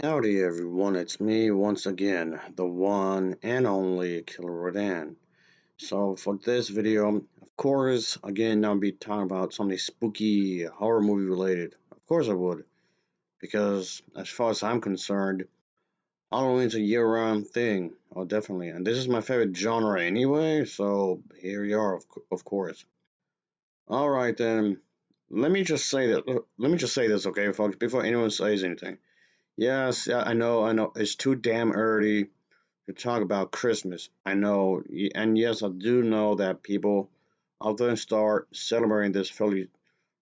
Howdy everyone, it's me once again, the one and only Killer Rodan. So for this video, of course, again I'll be talking about something spooky, horror movie related. Of course I would, because as far as I'm concerned, Halloween's a year-round thing. Oh, definitely, and this is my favorite genre anyway. So here we are, of course. All right then, let me just say that. Let me just say this, okay, folks, before anyone says anything. Yes, yeah, I know, it's too damn early to talk about Christmas. I know, and yes, I do know that people often start celebrating this fairly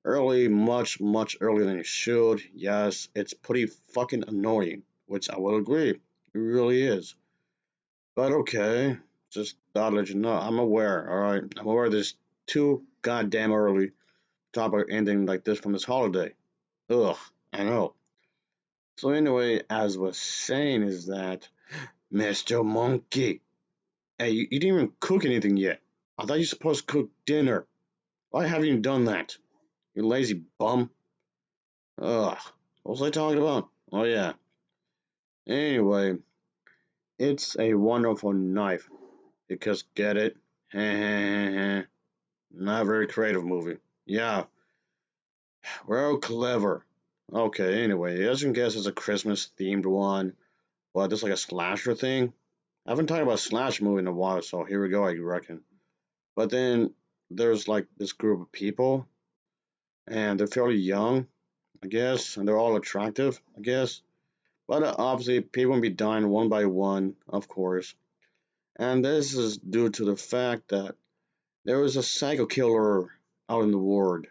early, much earlier than it should. Yes, it's pretty fucking annoying, which I will agree. It really is. But okay, just thought I'd let you know. I'm aware, alright? I'm aware this too goddamn early to talk about anything like this from this holiday. Ugh, I know. So anyway, as was saying is that Mr. Monkey, hey, you didn't even cook anything yet. I thought you were supposed to cook dinner. Why haven't you done that? You lazy bum. Ugh. What was I talking about? Oh yeah. Anyway, it's a wonderful knife. Because get it? Not a very creative movie. Yeah, well clever. Okay, anyway, as you can guess, it's a Christmas themed one. Well, just like a slasher thing. I haven't talked about a slasher movie in a while, so here we go, I reckon. But then there's like this group of people, and they're fairly young, I guess, and they're all attractive, I guess. But obviously, people will be dying one by one, of course. And this is due to the fact that there is a psycho killer out in the world,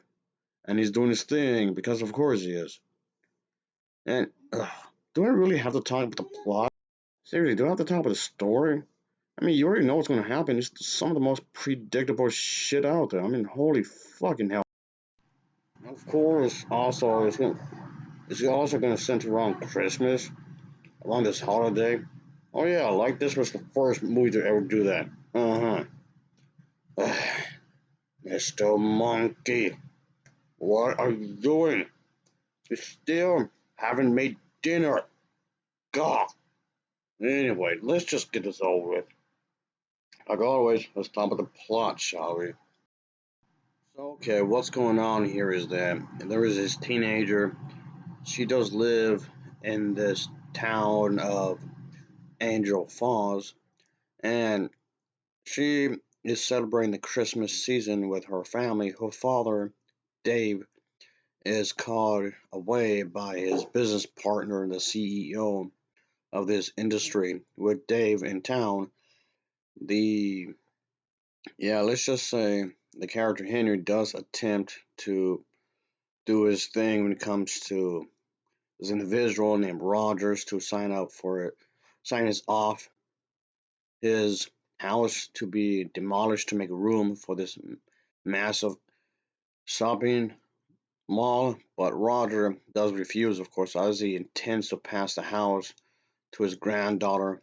and he's doing his thing because, of course, he is. And do I really have to talk about the plot? Seriously, do I have to talk about the story? I mean, you already know what's going to happen. It's some of the most predictable shit out there. I mean, holy fucking hell. Of course, also, it's also going to center around Christmas, around this holiday. Oh, yeah, like this was the first movie to ever do that. Uh huh. Mr. Monkey, what are you doing? You still haven't made dinner. God. Anyway, let's just get this over with. Like always, let's talk about the plot, shall we? So, okay, what's going on here is that there is this teenager. She does live in this town of Angel Falls, and she is celebrating the Christmas season with her family. Her father, Dave, is called away by his business partner, the CEO of this industry. With Dave in town, the let's just say the character Henry does attempt to do his thing when it comes to this individual named Rogers to sign up for it, sign his off his house to be demolished to make room for this massive shopping mall. But Roger does refuse, of course, as he intends to pass the house to his granddaughter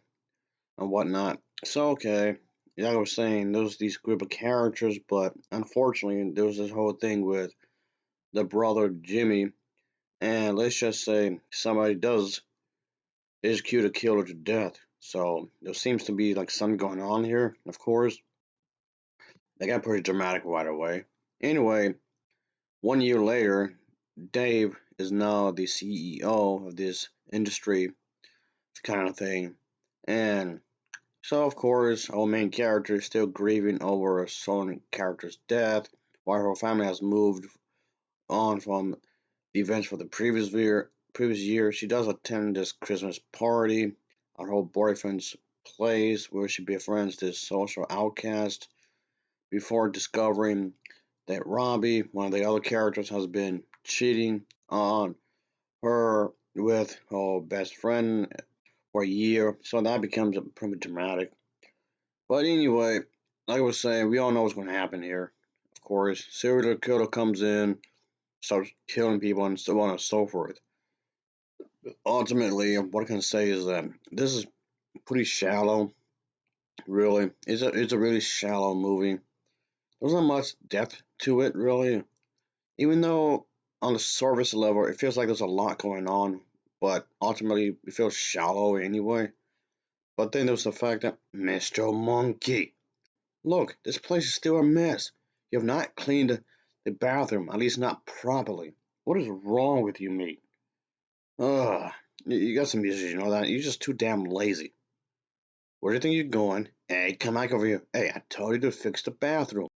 and whatnot. So, okay, like I was saying, there's these group of characters, but unfortunately, there was this whole thing with the brother Jimmy, and let's just say somebody does execute a killer to death. So there seems to be like something going on here. Of course, they got pretty dramatic right away. Anyway, 1 year later, Dave is now the CEO of this industry kind of thing, and so of course our main character is still grieving over a son character's death, while her family has moved on from the events for the previous year. She does attend this Christmas party at her boyfriend's place where she befriends this social outcast before discovering that Robbie, one of the other characters, has been cheating on her with her best friend for a year. So that becomes pretty dramatic. But anyway, like I was saying, we all know what's going to happen here. Of course, serial killer comes in, starts killing people, and so on and so forth. Ultimately, what I can say is that this is pretty shallow. Really, it's a really shallow movie. There's not much depth to it, really. Even though on the surface level, it feels like there's a lot going on. but ultimately it feels shallow anyway. But then there was the fact that Mr. Monkey, look, this place is still a mess. You have not cleaned the bathroom, at least not properly. What is wrong with you, mate? Ugh, you got some issues, you know that? You're just too damn lazy. Where do you think you're going? Hey, come back over here. Hey, I told you to fix the bathroom.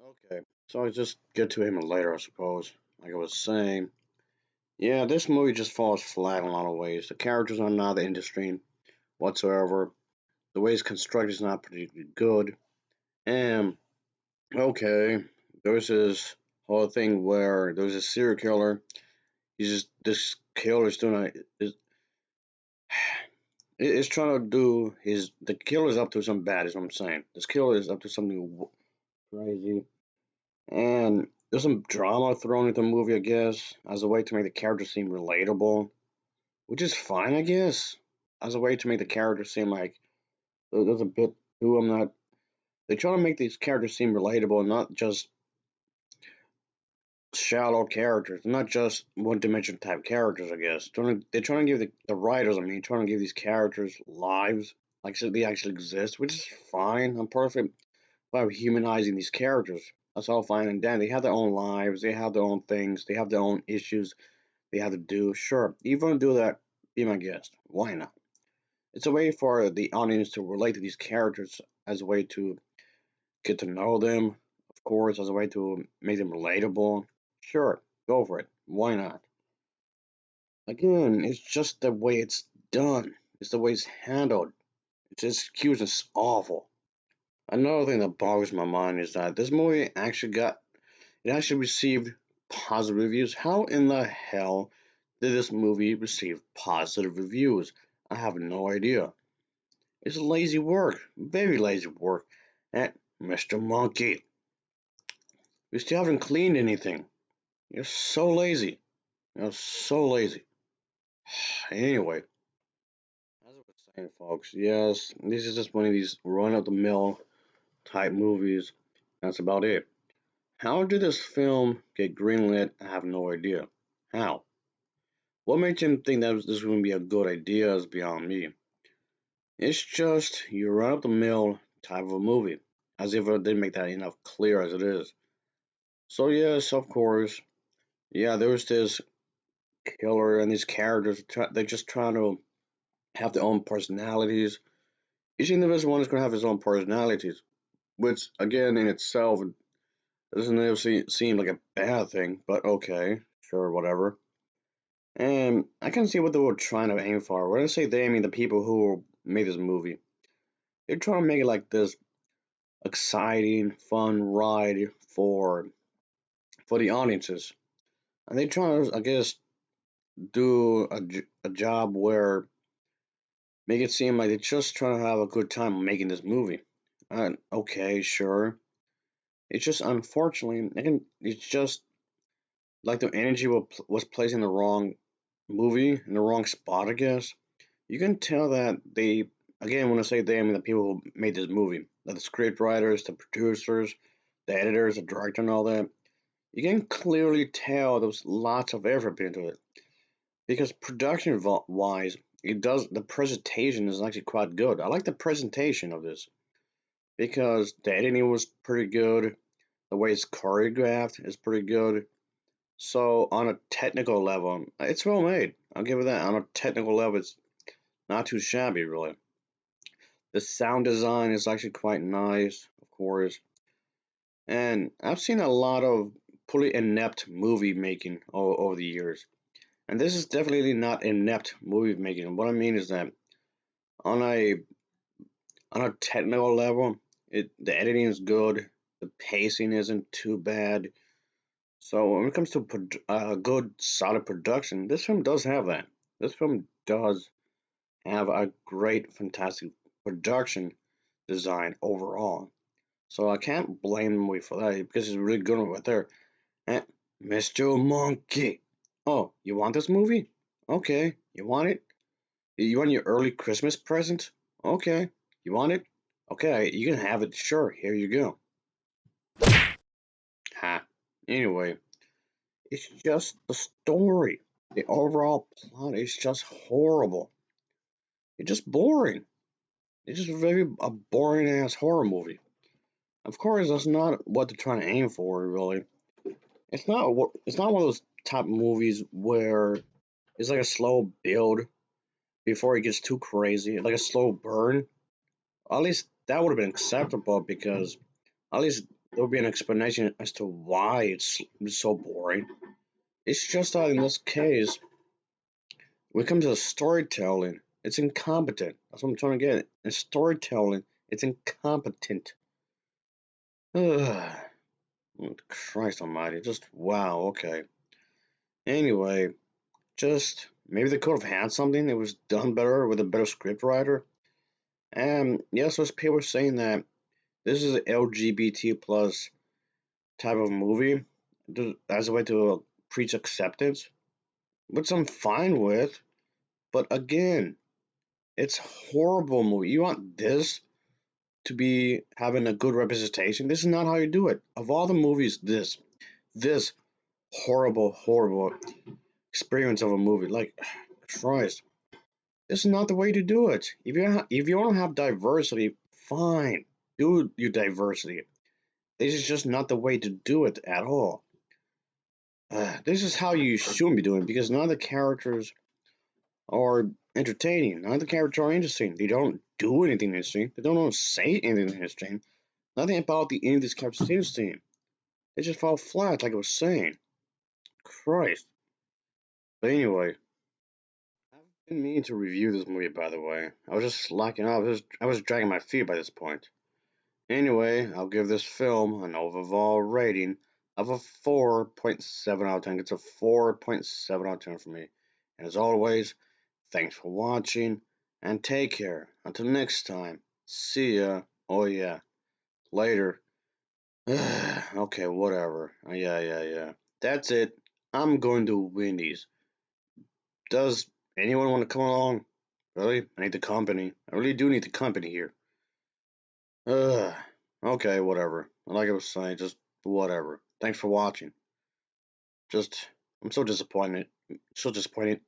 Okay, so I just get to him later, I suppose. Like I was saying, yeah, this movie just falls flat in a lot of ways. The characters are not interesting whatsoever. The way it's constructed is not particularly good. And okay, there's this whole thing where there's a serial killer. He's just this killer's doing is trying to do his the killer's up to something bad. Is what I'm saying. This killer is up to something crazy, and there's some drama thrown into the movie, I guess, as a way to make the character seem relatable, which is fine, I guess, as a way to make the character seem like there's a bit to them that they try to make these characters seem relatable and not just shallow characters, not just one dimension type characters, I guess. They're trying to give the writers, I mean, trying to give these characters lives, like so they actually exist, which is fine. I'm perfect by humanizing these characters. That's all fine and dandy. They have their own lives, they have their own things, they have their own issues they have to do. Sure, if you want to do that, be my guest. Why not? It's a way for the audience to relate to these characters as a way to get to know them, of course, as a way to make them relatable. Sure, go for it. Why not? Again, it's just the way it's done. It's the way it's handled. It's execution is awful. Another thing that boggles my mind is that this movie actually received positive reviews. How in the hell did this movie receive positive reviews? I have no idea. It's lazy work, very lazy work. And Mr. Monkey, you still haven't cleaned anything. You're so lazy. You're so lazy. Anyway, as I was saying, folks, yes, this is just one of these run of the mill type movies. That's about it. How did this film get greenlit? I have no idea. How? What made him think that this was going to be a good idea is beyond me. It's just your run of the mill type of a movie. As if I didn't make that enough clear as it is. So, yes, of course. Yeah, there was this killer and these characters. They're just trying to have their own personalities. Each individual one is going to have his own personalities, which, again, in itself doesn't ever seem like a bad thing, but okay, sure, whatever. And I can see what they were trying to aim for. When I say they, I mean the people who made this movie. They're trying to make it like this exciting, fun ride for the audiences, and they trying to, I guess, do a job where make it seem like they're just trying to have a good time making this movie. And okay, sure. It's just unfortunately, it's just like the energy was placed in the wrong movie in the wrong spot. I guess you can tell that they, again, when I say they, I mean the people who made this movie, the script writers, the producers, the editors, the director, and all that. You can clearly tell there was lots of effort put into it because production wise, it does the presentation is actually quite good. I like the presentation of this because the editing was pretty good. The way it's choreographed is pretty good. So on a technical level, it's well made. I'll give it that. On a technical level, it's not too shabby, really. The sound design is actually quite nice, of course. And I've seen a lot of pretty inept movie making over the years. And this is definitely not inept movie making. What I mean is that on a on a technical level, the editing is good, the pacing isn't too bad. So when it comes to a good solid production, this film does have that. This film does have a great, fantastic production design overall. So I can't blame the movie for that because it's really good right there. And Mr. Monkey. Oh, you want this movie? Okay, you want it? You want your early Christmas present? Okay. You want it? Okay, you can have it. Sure, here you go. Ha. Anyway, it's just a story. The overall plot is just horrible. It's just boring. It's just very a boring ass horror movie. Of course, that's not what they're trying to aim for, really. It's not one of those type movies where it's like a slow build before it gets too crazy, like a slow burn. At least that would have been acceptable because at least there would be an explanation as to why it's so boring. It's just that in this case, when it comes to storytelling, it's incompetent. That's what I'm trying to get. In storytelling, it's incompetent. Ugh, Christ Almighty! Just wow. Okay. Anyway, just maybe they could have had something that was done better with a better script writer. And yes, there's people saying that this is an LGBT plus type of movie as a way to preach acceptance, which I'm fine with. But again, it's horrible movie. You want this to be having a good representation? This is not how you do it. Of all the movies, this horrible experience of a movie, like Christ, this is not the way to do it. If you want to have diversity, fine, do your diversity. This is just not the way to do it at all. This is how you shouldn't be doing it because none of the characters are entertaining. None of the characters are interesting. They don't do anything interesting. They don't say anything interesting. Nothing about the end of these characters is interesting. They just fall flat, like I was saying. Christ. But anyway, I've been meaning to review this movie. By the way, I was just slacking off. I was dragging my feet by this point. Anyway, I'll give this film an overall rating of a 4.7 out of 10. It's a 4.7 out of 10 for me. And as always, thanks for watching and take care. Until next time, see ya. Oh, yeah, later. Okay, whatever. Yeah. That's it. I'm going to Wendy's. Does anyone want to come along? Really? I need the company. I really do need the company here. Ugh. Okay, whatever. Like I was saying, just whatever. Thanks for watching. Just, I'm so disappointed. So disappointed